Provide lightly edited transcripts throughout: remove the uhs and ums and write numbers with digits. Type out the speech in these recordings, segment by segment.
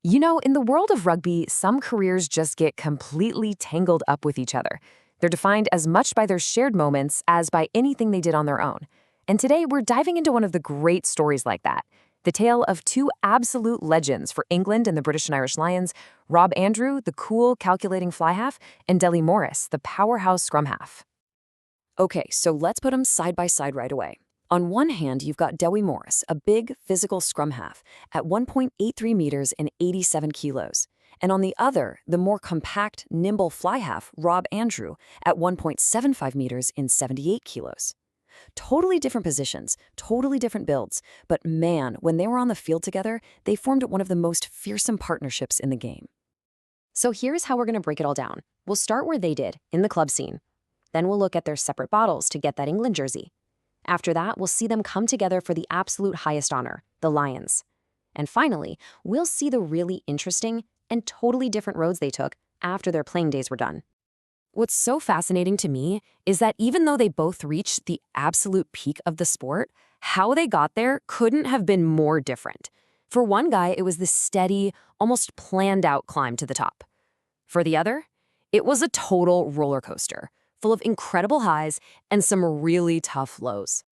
You know, in the world of rugby, some careers just get completely tangled up with each other. They're defined as much by their shared moments as by anything they did on their own. And today, we're diving into one of the great stories like that. The tale of two absolute legends for England and the British and Irish Lions, Rob Andrew, the cool, calculating fly half, and Dewi Morris, the powerhouse scrum half. Okay, so let's put them side by side right away. On one hand, you've got Dewi Morris, a big, physical scrum half, at 1.83 meters and 87 kilos. And on the other, the more compact, nimble fly half, Rob Andrew, at 1.75 meters and 78 kilos. Totally different positions, totally different builds, but man, when they were on the field together, they formed one of the most fearsome partnerships in the game. So here's how we're going to break it all down. We'll start where they did, in the club scene. Then we'll look at their separate battles to get that England jersey. After that, we'll see them come together for the absolute highest honor, the Lions. And finally, we'll see the really interesting and totally different roads they took after their playing days were done. What's so fascinating to me is that even though they both reached the absolute peak of the sport, how they got there couldn't have been more different. For one guy, it was this steady, almost planned-out climb to the top. For the other, it was a total roller coaster, full of incredible highs and some really tough lows.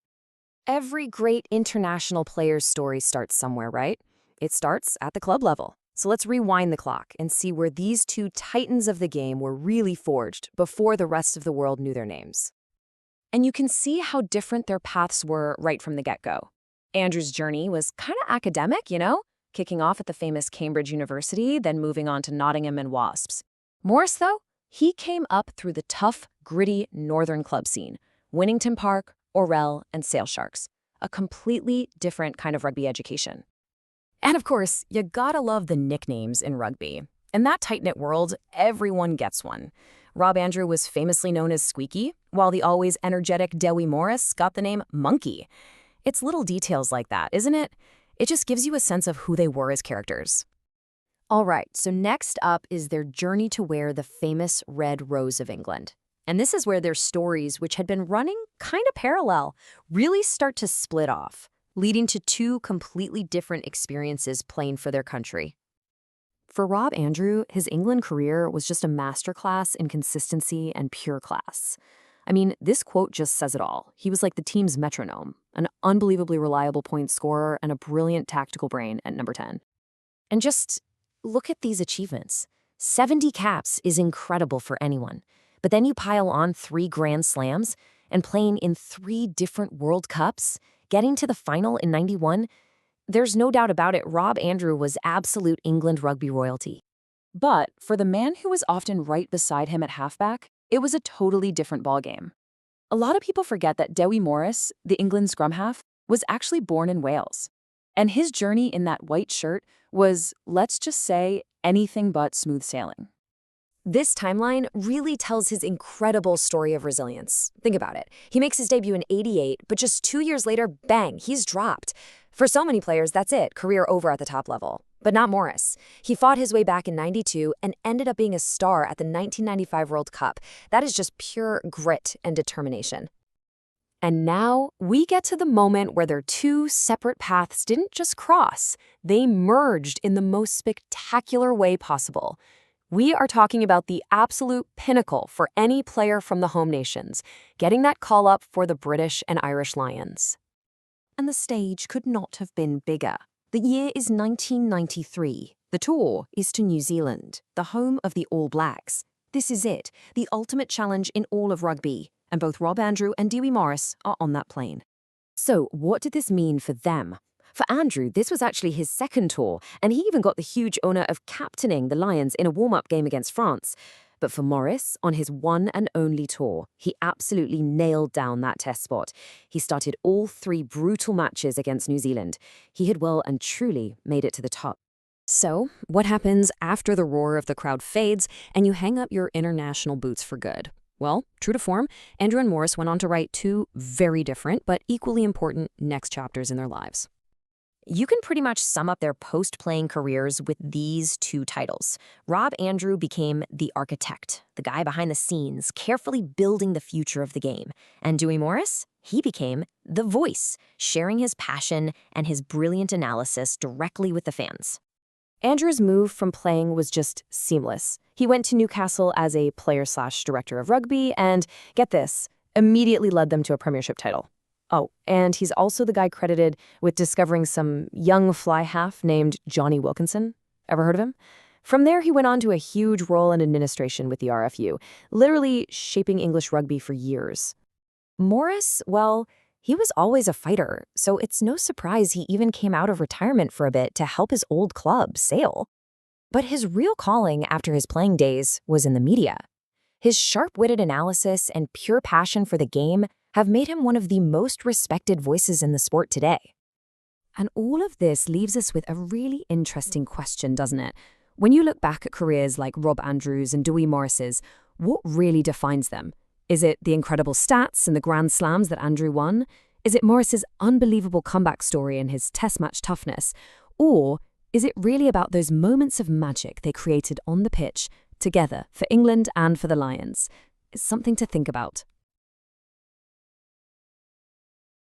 Every great international player's story starts somewhere, right? It starts at the club level. So let's rewind the clock and see where these two titans of the game were really forged before the rest of the world knew their names. And you can see how different their paths were right from the get-go. Andrew's journey was kind of academic, kicking off at the famous Cambridge University, then moving on to Nottingham and Wasps. Morris, though, he came up through the tough, gritty northern club scene, Winnington Park, Orel, and Sale Sharks, a completely different kind of rugby education. And of course, you gotta love the nicknames in rugby. In that tight-knit world, everyone gets one. Rob Andrew was famously known as Squeaky, while the always energetic Dewi Morris got the name Monkey. It's little details like that, isn't it? It just gives you a sense of who they were as characters. All right, so next up is their journey to wear the famous Red Rose of England. And this is where their stories, which had been running kind of parallel, really start to split off, leading to two completely different experiences playing for their country. For Rob Andrew, his England career was just a masterclass in consistency and pure class. I mean, this quote just says it all. He was like the team's metronome, an unbelievably reliable point scorer and a brilliant tactical brain at number 10. And just look at these achievements. 70 caps is incredible for anyone. But then you pile on 3 Grand Slams and playing in 3 different World Cups, getting to the final in '91, there's no doubt about it, Rob Andrew was absolute England rugby royalty. But for the man who was often right beside him at halfback, it was a totally different ballgame. A lot of people forget that Dewi Morris, the England scrum half, was actually born in Wales. And his journey in that white shirt was, let's just say, anything but smooth sailing. This timeline really tells his incredible story of resilience. Think about it. He makes his debut in '88, but just 2 years later, bang, he's dropped. For so many players, that's it, career over at the top level. But not Morris. He fought his way back in '92 and ended up being a star at the 1995 World Cup. That is just pure grit and determination. And now we get to the moment where their two separate paths didn't just cross, they merged in the most spectacular way possible. We are talking about the absolute pinnacle for any player from the home nations, getting that call up for the British and Irish Lions. And the stage could not have been bigger. The year is 1993. The tour is to New Zealand, the home of the All Blacks. This is it, the ultimate challenge in all of rugby, and both Rob Andrew and Dewi Morris are on that plane. So what did this mean for them? For Andrew, this was actually his second tour, and he even got the huge honor of captaining the Lions in a warm-up game against France. But for Morris, on his one and only tour, he absolutely nailed down that test spot. He started all 3 brutal matches against New Zealand. He had well and truly made it to the top. So, what happens after the roar of the crowd fades and you hang up your international boots for good? Well, true to form, Andrew and Morris went on to write 2 very different but equally important next chapters in their lives. You can pretty much sum up their post-playing careers with these 2 titles. Rob Andrew became the architect, the guy behind the scenes, carefully building the future of the game. And Dewi Morris? He became the voice, sharing his passion and his brilliant analysis directly with the fans. Andrew's move from playing was just seamless. He went to Newcastle as a player/director of rugby and, get this, immediately led them to a premiership title. Oh, and he's also the guy credited with discovering some young fly half named Johnny Wilkinson. Ever heard of him? From there, he went on to a huge role in administration with the RFU, literally shaping English rugby for years. Morris, well, he was always a fighter, so it's no surprise he even came out of retirement for a bit to help his old club, Sale. But his real calling after his playing days was in the media. His sharp-witted analysis and pure passion for the game have made him one of the most respected voices in the sport today. And all of this leaves us with a really interesting question, doesn't it? When you look back at careers like Rob Andrews and Dewi Morris's, what really defines them? Is it the incredible stats and the Grand Slams that Andrew won? Is it Morris's unbelievable comeback story and his test match toughness? Or is it really about those moments of magic they created on the pitch, together, for England and for the Lions? It's something to think about.